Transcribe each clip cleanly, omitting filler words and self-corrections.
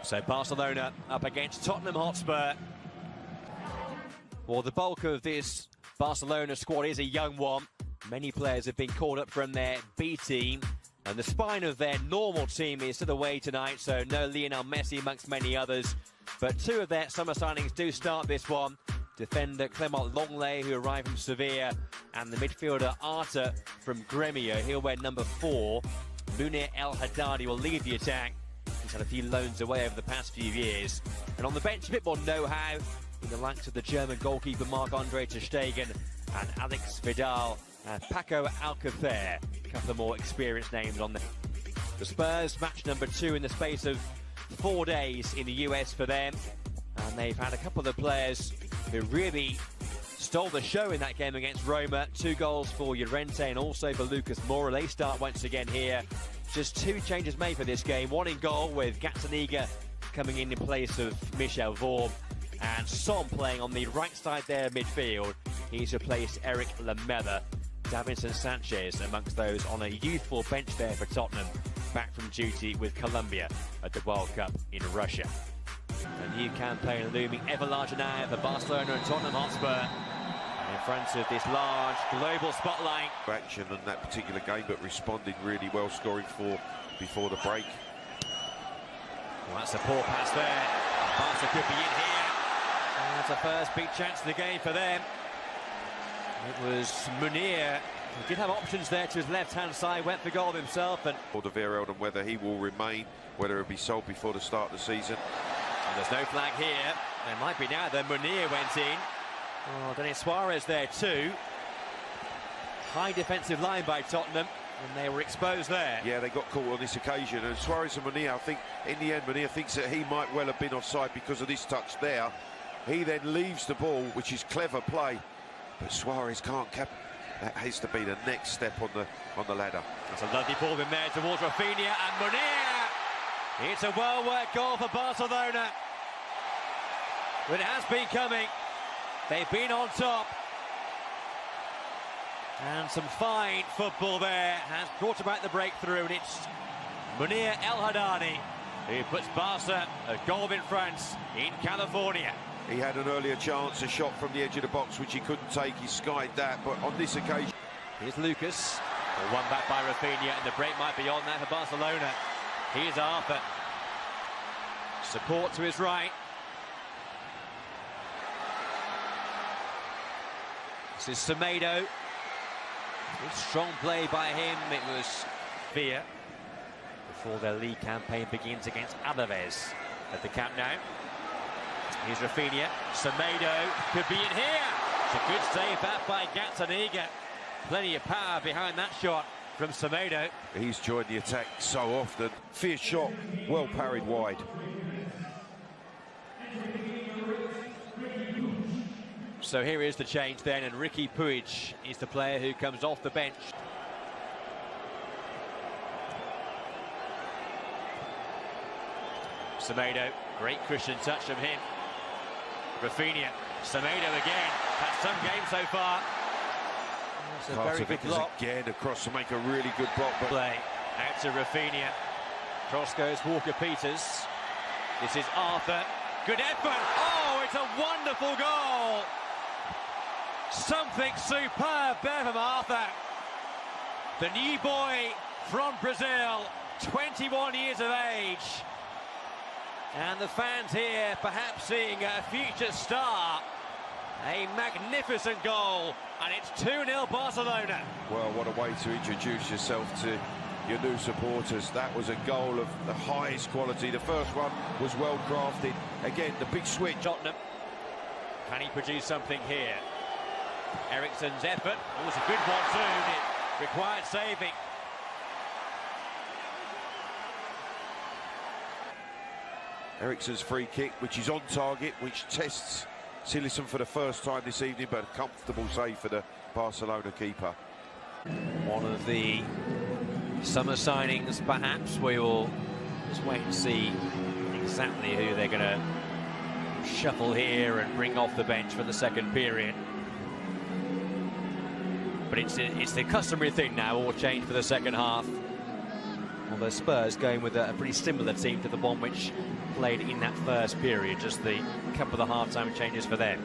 So Barcelona up against Tottenham Hotspur. Well, the bulk of this Barcelona squad is a young one. Many players have been called up from their B team, and the spine of their normal team is still away tonight, so no Lionel Messi amongst many others. But two of their summer signings do start this one. Defender Clement Longley, who arrived from Sevilla, and the midfielder Arta from Gremio. He'll wear number 4. Munir El Haddadi will lead the attack. He's had a few loans away over the past few years. And on the bench, a bit more know-how in the likes of the German goalkeeper Marc-Andre ter Stegen and Alex Vidal and Paco Alcacer. A couple of more experienced names on there. The Spurs match number 2 in the space of 4 days in the US for them. And they've had a couple of the players who really stole the show in that game against Roma. 2 goals for Llorente and also for Lucas Moura. They start once again here. Just 2 changes made for this game. One in goal with Gazzaniga coming in place of Michel Vorm. And Son playing on the right side there midfield. He's replaced Eric Lamela. Davinson Sanchez amongst those on a youthful bench there for Tottenham. Back from duty with Colombia at the World Cup in Russia. A new campaign looming ever larger now for Barcelona and Tottenham Hotspur. In front of this large global spotlight. Action in that particular game, but responding really well, scoring 4 before the break. Well, that's a poor pass there. Barca could be in here. And that's the first big chance of the game for them. It was Munir. He did have options there to his left-hand side, went for goal himself. And Alderweireld, and whether he will remain, whether he'll be sold before the start of the season. And there's no flag here. There might be now. Then Munir went in. Oh, Denis Suarez there too. High defensive line by Tottenham, and they were exposed there. Yeah, they got caught on this occasion. And Suarez and Munir, I think, in the end, Munir thinks that he might well have been offside because of this touch there. He then leaves the ball, which is clever play. But Suarez can't cap. That has to be the next step on the ladder. That's a lovely ball in there towards Rafinha and Munir. It's a well-worked goal for Barcelona. But it has been coming. They've been on top. And some fine football there has brought about the breakthrough, and it's Munir El Haddadi who puts Barca a goal in front in California. He had an earlier chance, a shot from the edge of the box, which he couldn't take. He skied that, but on this occasion... Here's Lucas. One back by Rafinha, and the break might be on there for Barcelona. Here's Arthur. Support to his right. This is Semedo. Good strong play by him. It was Villa before their league campaign begins against Alaves at the Camp Nou. Here's Rafinha. Semedo could be in here. It's a good save that by Gazzaniga. Plenty of power behind that shot from Semedo. He's joined the attack so often. Fierce shot, well parried wide. So here is the change then, and Ricky Puig is the player who comes off the bench. Semedo, great cushion touch from him. Rafinha, Semedo again. That's some game so far. That's a very good block. Again across to make a really good block. But play out to Rafinha. Cross goes Walker-Peters. This is Arthur. Good effort. Oh, it's a wonderful goal. Something superb there from Arthur. The new boy from Brazil, 21 years of age. And the fans here perhaps seeing a future star. A magnificent goal, and it's 2-0 Barcelona. Well, what a way to introduce yourself to your new supporters. That was a goal of the highest quality. The first one was well crafted. Again, the big switch. Tottenham. Can he produce something here? Eriksen's effort was a good one too. It required saving. Eriksen's free kick, which is on target, which tests Cillessen for the first time this evening, but a comfortable save for the Barcelona keeper. One of the summer signings, perhaps. We will just wait and see exactly who they're going to shuffle here and bring off the bench for the second period. But it's the customary thing now, all change for the second half. Although Spurs going with a pretty similar team to the one which played in that first period, just the couple of the half-time changes for them.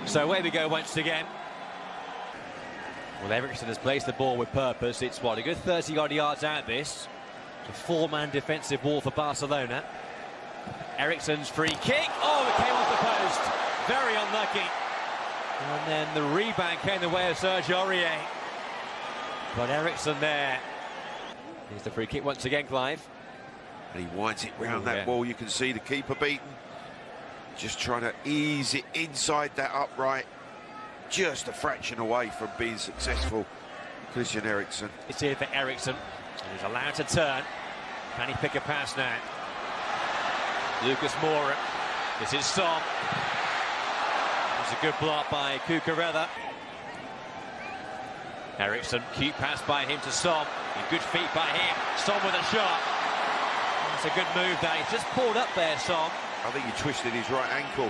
So away we go once again. Well, Eriksson has placed the ball with purpose. It's what, a good 30-odd yards out this. It's a four-man defensive wall for Barcelona. Eriksson's free kick. Oh, it came off the post. Very unlucky. And then the rebound came the way of Sergio Aurier. But Eriksson there. Here's the free kick once again, Clive. And he winds it round that wall. You can see the keeper beaten. Just trying to ease it inside that upright. Just a fraction away from being successful. Christian Eriksen. It's here for Eriksson. And he's allowed to turn. Can he pick a pass now? Lucas Moura. This is Son. It's a good block by Cucurella. Eriksson, cute pass by him to Son. Good feet by him. Son with a shot. It's a good move there. He's just pulled up there, Son. I think he twisted his right ankle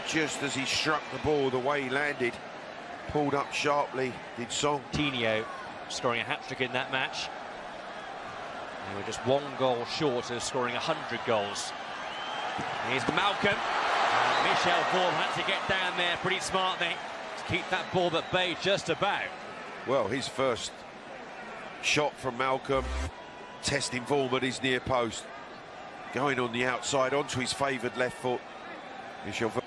just as he struck the ball. The way he landed, pulled up sharply, did Son. Coutinho scoring a hat-trick in that match. They were just one goal short of scoring 100 goals. Here's Malcolm. And Michel Vorm had to get down there pretty smartly to keep that ball at bay just about. Well, his first shot from Malcolm, testing Vorm at his near post. Going on the outside onto his favoured left foot. Michel Vorm,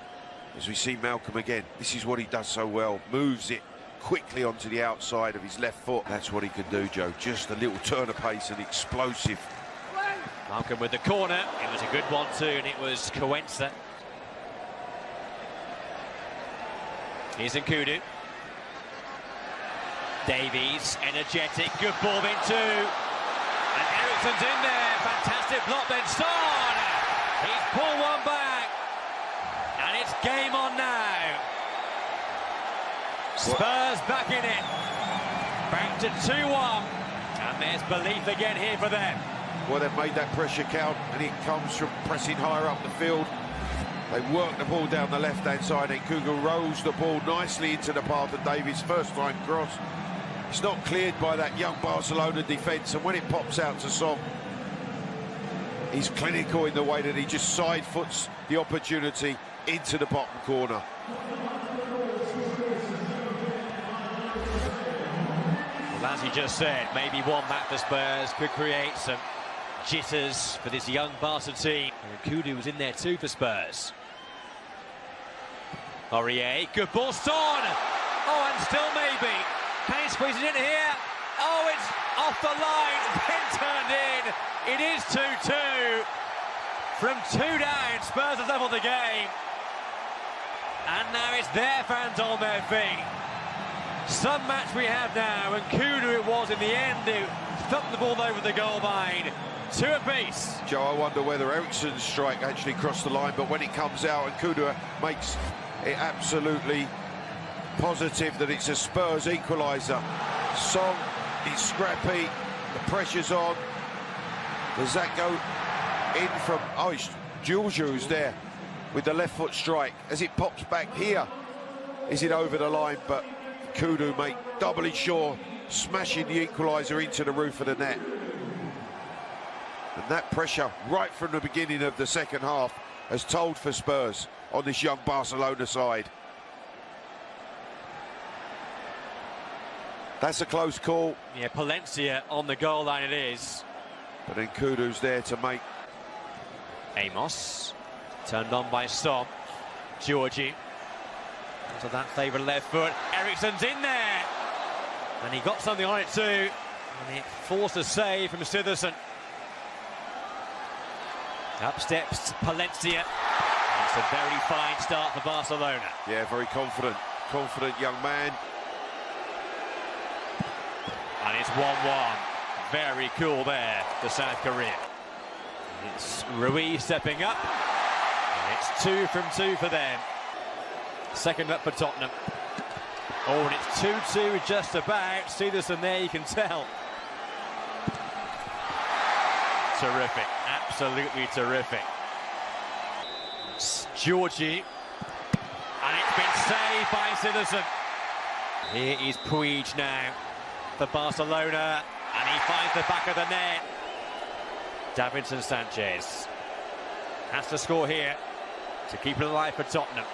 as we see Malcolm again, this is what he does so well. Moves it quickly onto the outside of his left foot. That's what he can do, Joe. Just a little turn of pace and explosive. Malcolm with the corner. It was a good one too, and it was Cuenca. Here's Nkudu. Davies, energetic, good ball into. And Eriksson's in there. Fantastic block then. Son! He's pulled one back. And it's game on now. Spurs back in it. Back to 2-1. And there's belief again here for them. Well, they've made that pressure count, and it comes from pressing higher up the field. They work the ball down the left-hand side, and Kugel rolls the ball nicely into the path of Davies' first-time cross. It's not cleared by that young Barcelona defence, and when it pops out to Son, he's clinical in the way that he just side-foots the opportunity into the bottom corner. Well, as he just said, maybe one back for Spurs could create some jitters for this young Barca team. And Nkudu was in there too for Spurs. Aurier, good ball, Son! Oh, and still maybe. Can he squeeze it in here? Oh, it's off the line, then turned in. It is 2-2. From 2 down, Spurs have leveled the game. And now it's their fans on their feet. Some match we have now, and Nkudu it was in the end who thumped the ball over the goal line. 2 apiece. Joe, I wonder whether Eriksson's strike actually crossed the line, but when it comes out and Nkudu makes it absolutely positive that it's a Spurs equaliser. Son is scrappy, the pressure's on. Does that go in from... Oh, it's Jules who's there with the left foot strike. As it pops back here, is it over the line? But Nkudu, mate, doubly sure, smashing the equaliser into the roof of the net. And that pressure right from the beginning of the second half has told for Spurs on this young Barcelona side. That's a close call. Yeah, Palencia on the goal line it is. But then Nkudu's there to make... Amos, turned on by Son. Georgie, onto that favourite left foot. Eriksson's in there. And he got something on it too. And it forced a save from Siversen. Up steps Palencia. It's a very fine start for Barcelona. Yeah, very confident young man. And it's 1-1. Very cool there for South Korea. It's Ruiz stepping up. And it's 2 from 2 for them. Second up for Tottenham. Oh, and it's 2-2 just about. Siversen there, you can tell. Terrific. Absolutely terrific. It's Georgie. And it's been saved by Siversen. Here is Puig now for Barcelona, and he finds the back of the net. Davinson Sanchez has to score here to keep it alive for Tottenham.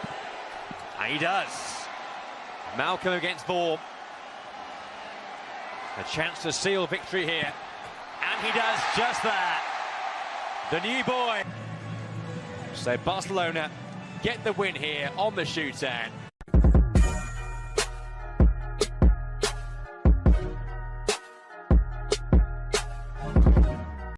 And he does. Malcolm against Vaughan. A chance to seal victory here. And he does just that. The new boy. So Barcelona get the win here on the shootout.